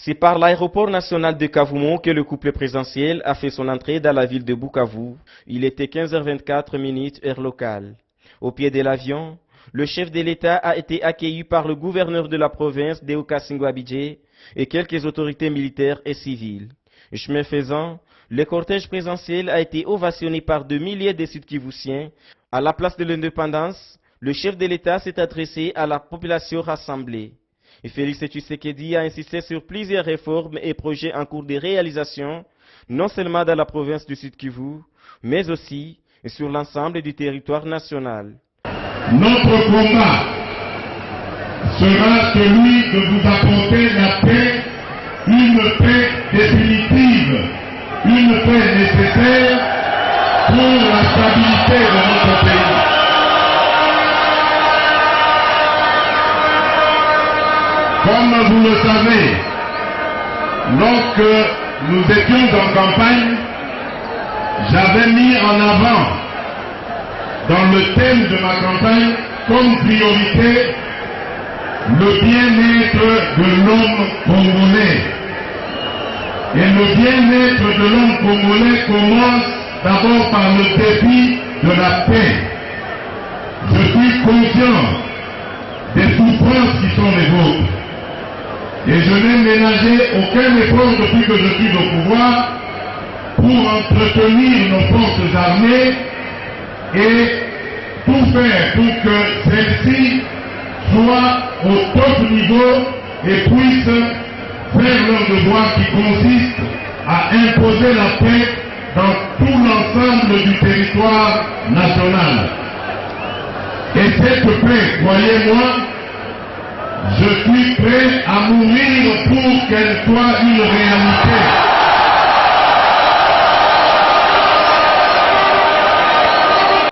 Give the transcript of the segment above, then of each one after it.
C'est par l'aéroport national de Kavumu que le couple présidentiel a fait son entrée dans la ville de Bukavu. Il était 15h24 heure locale. Au pied de l'avion, le chef de l'État a été accueilli par le gouverneur de la province de Okasingo-Abidjan et quelques autorités militaires et civiles. Chemin faisant, le cortège présidentiel a été ovationné par de milliers de Sud-Kivusiens. À la place de l'indépendance, le chef de l'État s'est adressé à la population rassemblée. Et Félix Tshisekedi a insisté sur plusieurs réformes et projets en cours de réalisation, non seulement dans la province du Sud-Kivu, mais aussi sur l'ensemble du territoire national. Notre combat sera celui de vous apporter la paix, une paix définitive, une paix nécessaire pour la stabilité de notre pays. Comme vous le savez, lorsque nous étions en campagne, j'avais mis en avant, dans le thème de ma campagne, comme priorité, le bien-être de l'homme congolais. Et le bien-être de l'homme congolais commence d'abord par le défi de la paix. Je suis conscient des souffrances qui sont les vôtres. Et je n'ai ménagé aucun effort depuis que je suis au pouvoir pour entretenir nos forces armées et tout faire pour que celles-ci soient au top niveau et puissent faire leur devoir qui consiste à imposer la paix dans tout l'ensemble du territoire national. Et cette paix, croyez-moi, je suis prêt à mourir pour qu'elle soit une réalité.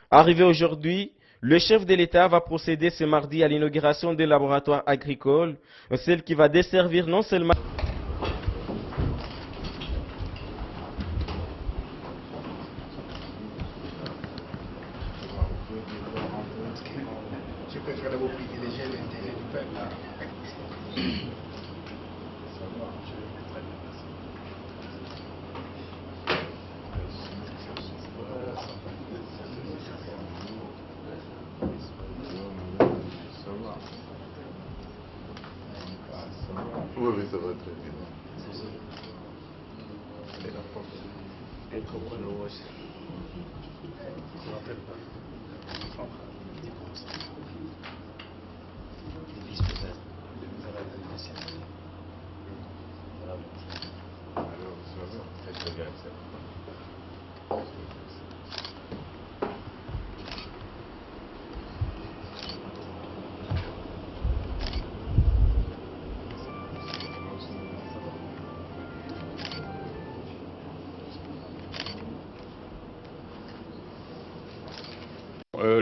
Arrivé aujourd'hui, le chef de l'État va procéder ce mardi à l'inauguration des laboratoires agricoles, celle qui va desservir non seulement Je préfère vous privilégier l'intérêt du peuple. Oui, oui, ça va très bien.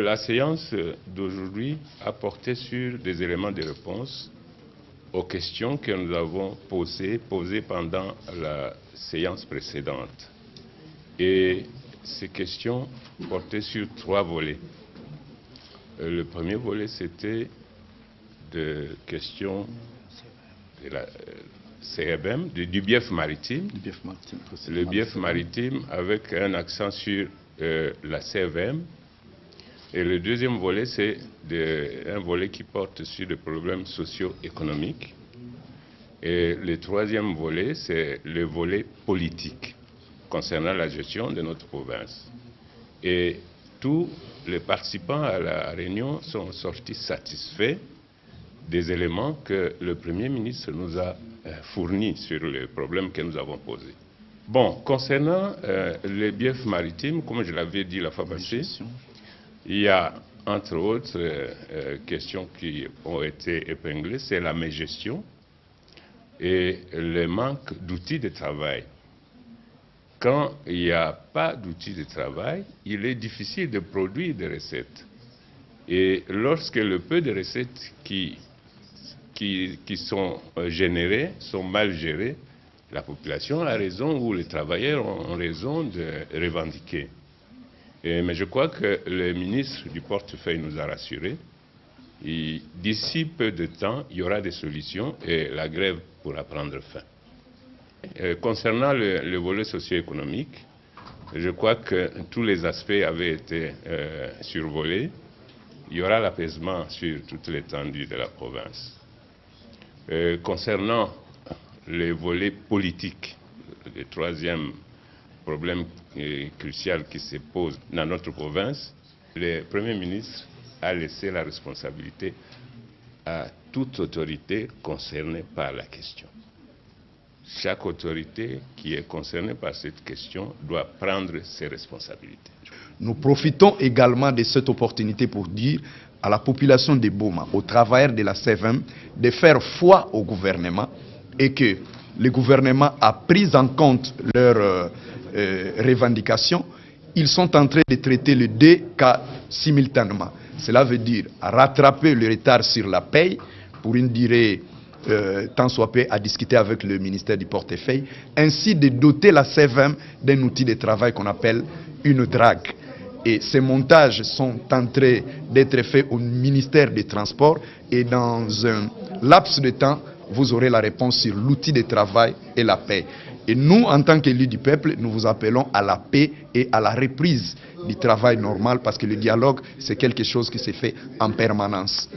La séance d'aujourd'hui a porté sur des éléments de réponse aux questions que nous avons posées pendant la séance précédente. Et ces questions portaient sur 3 volets. Le premier volet, c'était des questions de la CRBM, du bief maritime. Le bief maritime avec un accent sur la CRVM. Et le deuxième volet, c'est un volet qui porte sur les problèmes socio-économiques. Et le troisième volet, c'est le volet politique concernant la gestion de notre province. Et tous les participants à la réunion sont sortis satisfaits des éléments que le Premier ministre nous a fournis sur les problèmes que nous avons posés. Bon, concernant les biefs maritimes, comme je l'avais dit la fois passée, il y a, entre autres, questions qui ont été épinglées, c'est la mégestion et le manque d'outils de travail. Quand il n'y a pas d'outils de travail, il est difficile de produire des recettes. Et lorsque le peu de recettes qui sont générées sont mal gérées, la population a raison ou les travailleurs ont raison de revendiquer. Mais je crois que le ministre du portefeuille nous a rassurés. D'ici peu de temps, il y aura des solutions et la grève pourra prendre fin. Concernant le volet socio-économique, je crois que tous les aspects avaient été survolés. Il y aura l'apaisement sur toute l'étendue de la province. Concernant le volet politique, le troisième problème crucial qui se pose dans notre province, le Premier ministre a laissé la responsabilité à toute autorité concernée par la question. Chaque autorité qui est concernée par cette question doit prendre ses responsabilités. Nous profitons également de cette opportunité pour dire à la population de Boma, aux travailleurs de la CVM, de faire foi au gouvernement et que le gouvernement a pris en compte leurs revendications. Ils sont en train de traiter les deux cas simultanément. Cela veut dire rattraper le retard sur la paye pour une durée tant soit peu à discuter avec le ministère du portefeuille, ainsi de doter la CVM d'un outil de travail qu'on appelle une drague. Et ces montages sont en train d'être faits au ministère des Transports et dans un laps de temps, vous aurez la réponse sur l'outil de travail et la paix. Et nous, en tant qu'élus du peuple, nous vous appelons à la paix et à la reprise du travail normal parce que le dialogue, c'est quelque chose qui se fait en permanence.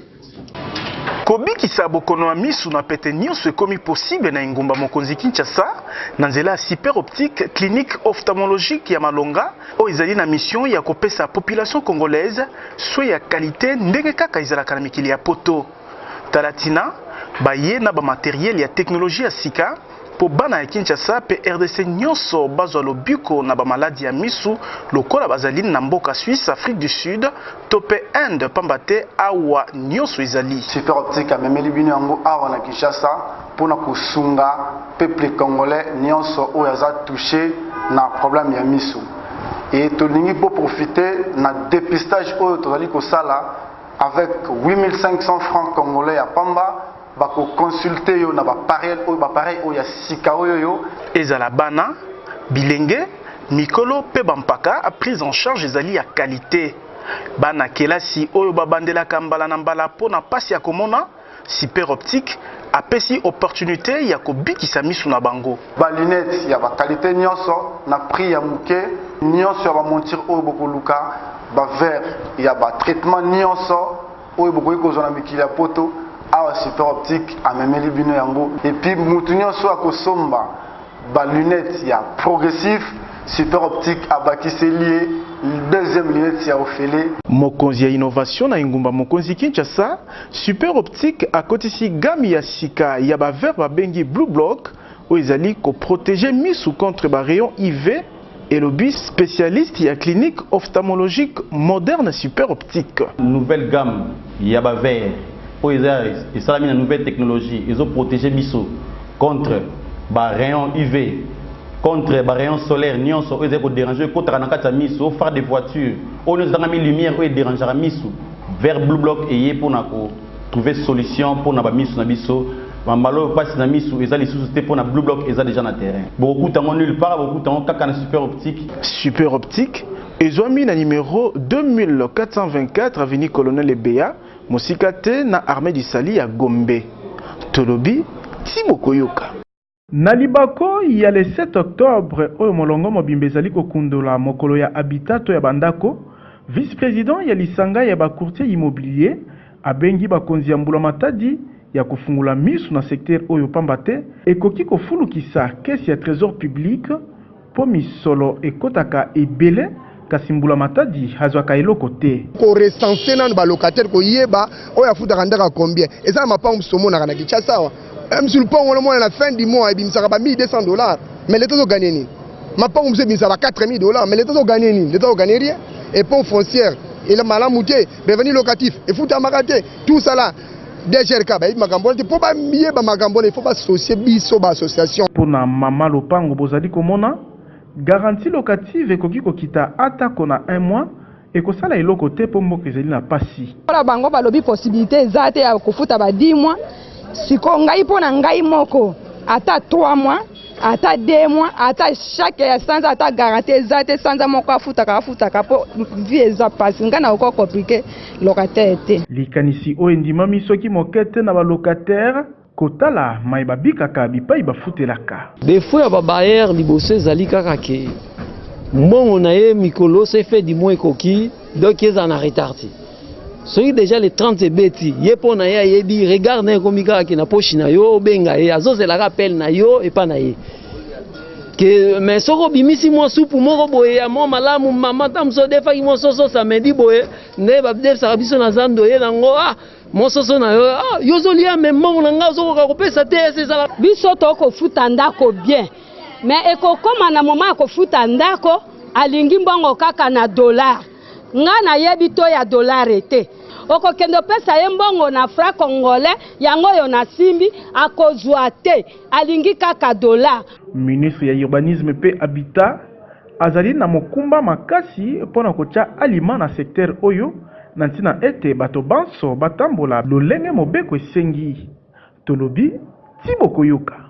Kobikisa bokono ya misu na pete nyonso ekomi possible na ingumba mokonzi Kinshasa na nzela ya super optique clinique ophtalmologique ya Malonga oyo ezali na mission ya kopesa population congolaise soin ya qualité ndenge kaka ezalaka na mikili ya poto. Talatina baye na ba matériel ya technologie ya sika po bana ya Kinshasa pe RDC nyonso bazwa lobiko na ba maladie ya misu lokola bazali na mboka Suisse, Afrique du Sud, tope Inde pambate awa nyonso ezali. Super optique amemeli bino yango awa na Kinshasa pona kusunga peuple congolais nyonso oyo aza touché na problème ya misu. Et tolingi pour profiter na dépistage oyo tozali kosala avec 8500 francs congolais ya pamba. Bako consulter yo na pareil oya sika oyo ezala bana bilenge mikolo pe bampaka a prise en charge ezali ya qualité bana kelasi oyo babandela kambala na mbala pona pasi ya komona super optique apesi opportunité ya kobikisa misu na bango ba lunette ya ba qualité nyonso na prix ya muke nyonso ya ba monture oyo bokoluka ba verre ya ba traitement nyonso oyo bokoyi kozona mikili ya poto awa super optique amemeli bino yango et puis mutu nyonso akosomba ba lunette ya progressif super optique abakiseli deuxième lunette ya ofele mokonzi ya innovation na ingumba mokonzi Kinshasa super optique akotisi gamme ya sika ya ba verre babengi blue block oyo ezali ko protéger misu contre ba rayon UV et le bis spécialiste ya clinique ophtalmologique moderne super optique nouvelle gamme ya ba verre et ça la nouvelle technologie ils ont protégé miso contre ba rayon UV contre ba rayon solaire nyonso ils ont dérangé contre na kata miso phare de voiture on nous a mis lumière et déranger miso vers blue block et pour na ko trouver solution pour na ba miso na biso malo passe na miso ils ont les sous pour na blue block ils ont déjà na terrain beaucoup tant nulle part beaucoup tant kaka na super optique ils ont mis na numéro 2424 avenue Colonel Ebea Mosikate na armée du Sali à Gombe. Tolobi, Timokoyoka. Nalibako, il y a le 7 octobre, au Molongo Mobimbezali Kokundola, Mokolo ya Habitato ya Bandako, vice-président ya Lisanga ya Bacourtier immobilier, Abengi Bakonzi ya Mbula Matadi, ya kufungula misu na secteur Oyo Pambate, et Koki Kofulu Kisa, caisse ya trésor public, Pomisolo et Kotaka et Belé, Kasimbula Matadi hazwaka eloko te ko recenser na ba locataire ko yeba oya futa kandaka combien et ça m'a pas msomo na kana Kinshasa wa monsieur le pont on à la fin du mois et bimsaka ba $1200 mais l'état do gagner ni m'a pas msomo bimsaka $4000 mais l'état do gagner ni l'état do gagner rien et pont foncière et la malamouté revenu locatif et futa makate tout ça là DGRK ba makambo te po ba yeba makambo il faut pas associer biso ba association pour na mama lopango bozali komona garantie locative ekoki kokita ata kona 1 mois ekosala eloko te po mboka ezali na pasi. Ola bango balobi possibilité ezate ya kofuta ba 10 mois siko ngai pona ngai moko ata 3 mois ata 2 mois ata chaque ya sanza ata garantie ezate sanza moko afutaka po vie eza pasi ngana oko compliqué locataire te. Likanisi o endimami soki mokete na ba locataire kotala maeba bikaka bipai bafutelaka. Defo ya babayer liboso ezali kaka ke mbongo na ye mikolo se fait du mois ekoki donc eza na retardi. Soki déjà les 30 beti ye po na ye ayebi regarde na ekomi kaka na poche na yo benga ye azozela rappel na yo epa na ye. Que mais soko bimisi mo supu moko boye ya mo malamu mama tamso defa ki mo soso samedi boye ne ba def sa biso na zando ye nango mo soso na yo yo zolia même mo na nga soko ka kopesa te c'est ça biso to ko futa ndako bien mais ekokoma na moma ko futa ndako alingi mbongo kaka na dollar nga na yebi to ya dollar ete oko kendo pesa ye mbongo na franc congolais yango yo na simbi akozwa te alingi kaka dollar. Ministre ya urbanisme pe habitat azali na mokumba makasi pona kocha alima na secteur oyo na ntina ete bato banso batambola lolenge mobeko esengi tolobi Tibo Koyoka.